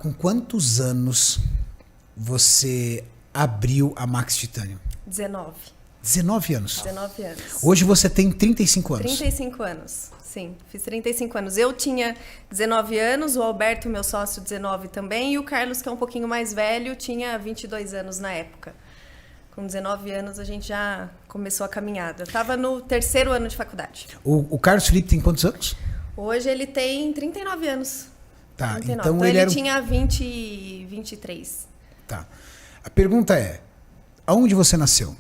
Com quantos anos você abriu a Max Titânio? 19. 19 anos? 19 anos. Hoje você tem 35 anos? 35 anos, sim. Fiz 35 anos. Eu tinha 19 anos, o Alberto, meu sócio, 19 também, e o Carlos, que é um pouquinho mais velho, tinha 22 anos na época. Com 19 anos a gente já começou a caminhada. Eu estava no 3º ano de faculdade. O Carlos Felipe tem quantos anos? Hoje ele tem 39 anos. Tá, 39. então ele era... tinha 23. Tá. A pergunta é, aonde você nasceu?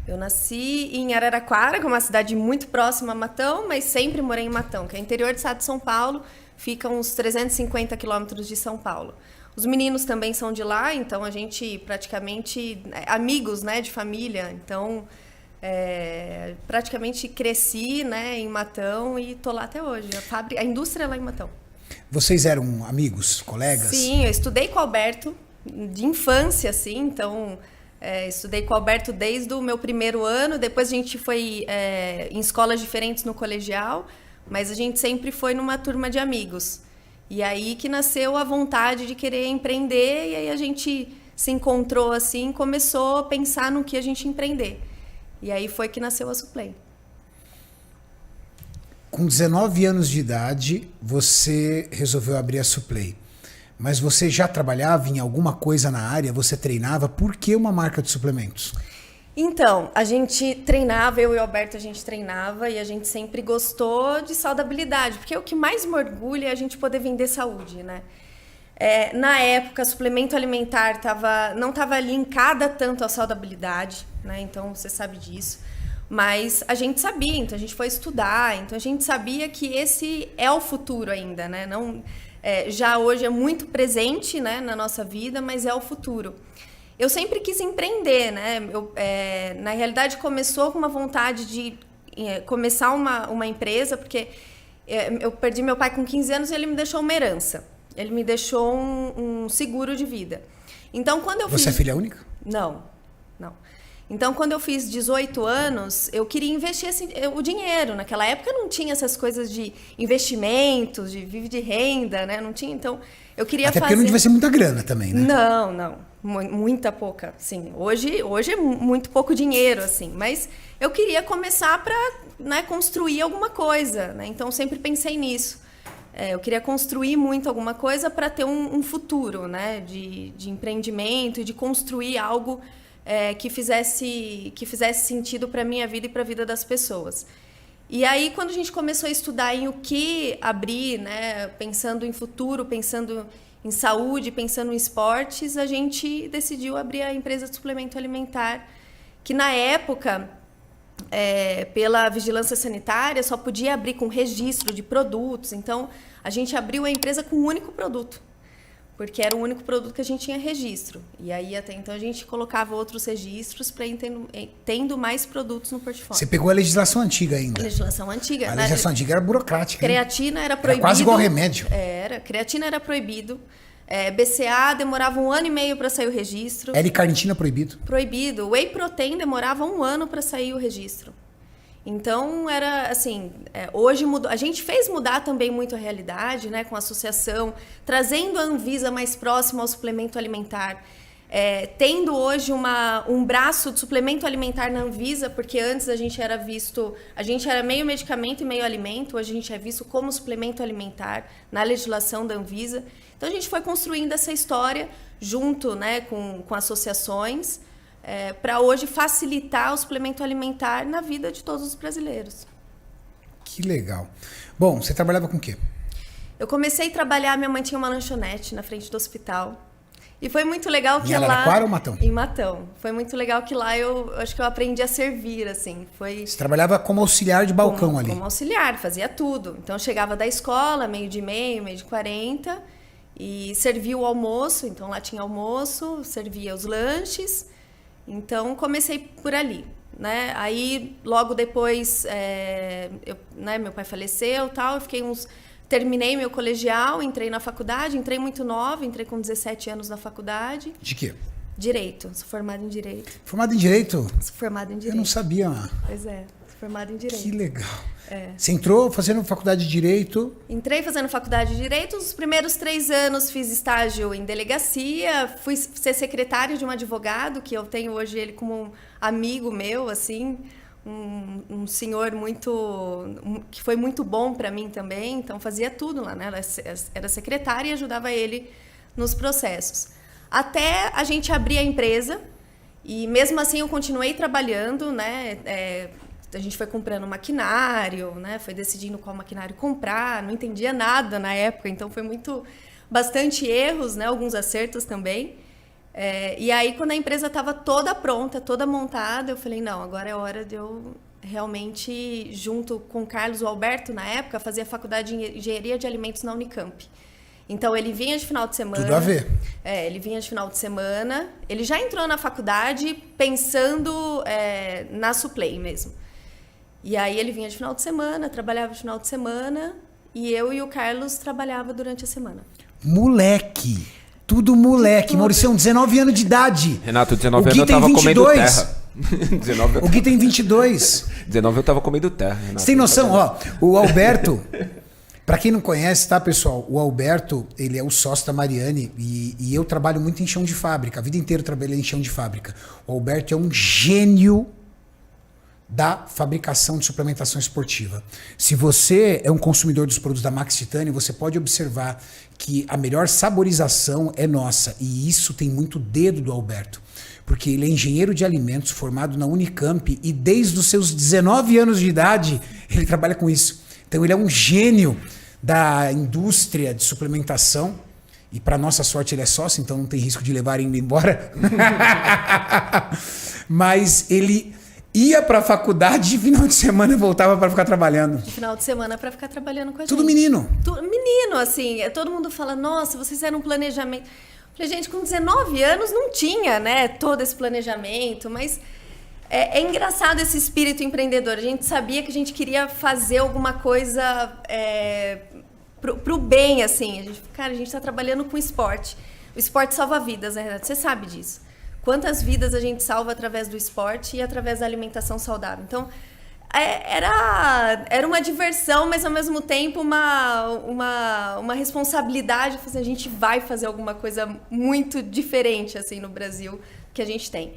Eu nasci em Araraquara, que é uma cidade muito próxima a Matão, mas sempre morei em Matão, que é interior do estado de São Paulo, fica uns 350 quilômetros de São Paulo. Os meninos também são de lá, então a gente praticamente amigos, né, de família. Então, praticamente cresci, né, em Matão e tô lá até hoje. A indústria é lá em Matão. Vocês eram amigos, colegas? Sim, eu estudei com o Alberto de infância, assim, então estudei com o Alberto desde o meu 1º ano. Depois a gente foi em escolas diferentes no colegial, mas a gente sempre foi numa turma de amigos. E aí que nasceu a vontade de querer empreender, e aí a gente se encontrou assim, começou a pensar no que a gente ia empreender. E aí foi que nasceu a Suplay. Com 19 anos de idade, você resolveu abrir a Suplay. Mas você já trabalhava em alguma coisa na área? Você treinava? Por que uma marca de suplementos? Então, a gente treinava, eu e o Alberto, a gente treinava e a gente sempre gostou de saudabilidade, porque o que mais me orgulha é a gente poder vender saúde, né? Na época, suplemento alimentar não estava linkada tanto à saudabilidade, né? Então, você sabe disso. Mas a gente sabia, então a gente foi estudar, então a gente sabia que esse é o futuro ainda, né? Não, já hoje é muito presente, né, na nossa vida, mas é o futuro. Eu sempre quis empreender, né? Na realidade, começou com uma vontade de começar uma empresa, porque eu perdi meu pai com 15 anos e ele me deixou uma herança. Ele me deixou um seguro de vida. Então, quando eu Você é filha única? Não. Então, quando eu fiz 18 anos, eu queria investir o dinheiro. Naquela época não tinha essas coisas de investimentos, de viver de renda, né? Não tinha, então eu queria Até porque não devia ser muita grana também, né? Não. Muita pouca, sim. Hoje é muito pouco dinheiro, assim. Mas eu queria começar para, né, construir alguma coisa, né? Então, sempre pensei nisso. Eu queria construir muito alguma coisa para ter um futuro, né? De empreendimento e de construir algo que fizesse sentido para a minha vida e para a vida das pessoas. E aí, quando a gente começou a estudar em o que abrir, né, pensando em futuro, pensando em saúde, pensando em esportes, a gente decidiu abrir a empresa de suplemento alimentar, que na época, pela vigilância sanitária, só podia abrir com registro de produtos. Então, a gente abriu a empresa com um único produto, porque era o único produto que a gente tinha registro. E aí, até então, a gente colocava outros registros para ir tendo mais produtos no portfólio. Você pegou a legislação antiga ainda? A legislação antiga. A legislação antiga era burocrática. Creatina era proibido. Era quase igual remédio. Creatina era proibido. BCA demorava 1 ano e meio para sair o registro. L-carnitina proibido. Proibido. Whey protein demorava 1 ano para sair o registro. Então, era assim, hoje mudou. A gente fez mudar também muito a realidade, né, com a associação, trazendo a Anvisa mais próxima ao suplemento alimentar, tendo hoje um braço de suplemento alimentar na Anvisa, porque antes a gente era meio medicamento e meio alimento, hoje a gente é visto como suplemento alimentar na legislação da Anvisa. Então, a gente foi construindo essa história junto, né, com associações, para hoje facilitar o suplemento alimentar na vida de todos os brasileiros. Que legal. Bom, você trabalhava com o quê? Eu comecei a trabalhar, minha mãe tinha uma lanchonete na frente do hospital. E foi muito legal que em lá... Em Araraquara ou Matão? Em Matão. Foi muito legal que lá eu acho que eu aprendi a servir, assim. Você trabalhava como auxiliar de balcão ali? Como auxiliar, fazia tudo. Então, eu chegava da escola, 12h30, 12h40, e servia o almoço. Então, lá tinha almoço, servia os lanches. Então, comecei por ali, né? Aí, logo depois, meu pai faleceu e tal, terminei meu colegial, entrei na faculdade, entrei muito nova, entrei com 17 anos na faculdade. De quê? Direito, sou formada em Direito. Formada em Direito? Sou formada em Direito. Eu não sabia. Pois é, formada em Direito. Que legal. Você entrou fazendo faculdade de Direito? Entrei fazendo faculdade de Direito. Os primeiros 3 anos fiz estágio em delegacia. Fui ser secretária de um advogado, que eu tenho hoje ele como um amigo meu, assim. Um senhor que foi muito bom para mim também. Então, fazia tudo lá, né? Era secretária e ajudava ele nos processos. Até a gente abrir a empresa. E mesmo assim eu continuei trabalhando, né? A gente foi comprando maquinário, né? Foi decidindo qual maquinário comprar, não entendia nada na época, então foi bastante erros, né? Alguns acertos também. E aí, quando a empresa estava toda pronta, toda montada, eu falei, não, agora é hora de eu realmente, junto com o Carlos, o Alberto, na época, fazia faculdade de Engenharia de Alimentos na Unicamp. Então, ele vinha de final de semana. Tudo a ver. Ele vinha de final de semana. Ele já entrou na faculdade pensando na Suplay mesmo. E aí, ele vinha de final de semana, trabalhava de final de semana. E eu e o Carlos trabalhava durante a semana. Moleque! Tudo moleque. Mauricião, 19 anos de idade. Renato, 19 anos eu tava comendo terra. 19 O Gui tem 22. 19 eu tava comendo terra, Renato. Você tem noção? Ó, o Alberto... Para quem não conhece, tá, pessoal? O Alberto, ele é o sócio da Mariane e eu trabalho muito em chão de fábrica. A vida inteira eu trabalhei em chão de fábrica. O Alberto é um gênio da fabricação de suplementação esportiva. Se você é um consumidor dos produtos da Max Titânio, você pode observar que a melhor saborização é nossa. E isso tem muito dedo do Alberto. Porque ele é engenheiro de alimentos formado na Unicamp e desde os seus 19 anos de idade ele trabalha com isso. Então ele é um gênio da indústria de suplementação e para nossa sorte ele é sócio, então não tem risco de levar ele embora. Mas ele ia para a faculdade de final de semana e voltava para ficar trabalhando. De final de semana para ficar trabalhando com a gente. Tudo menino. Menino, assim. Todo mundo fala, nossa, vocês fizeram um planejamento. Eu falei, gente, com 19 anos não tinha, né, todo esse planejamento, mas... É engraçado esse espírito empreendedor. A gente sabia que a gente queria fazer alguma coisa pro bem, assim. A gente está trabalhando com esporte. O esporte salva vidas, né, Renato? Você sabe disso. Quantas vidas a gente salva através do esporte e através da alimentação saudável. Então, era uma diversão, mas ao mesmo tempo uma responsabilidade. A gente vai fazer alguma coisa muito diferente assim no Brasil que a gente tem.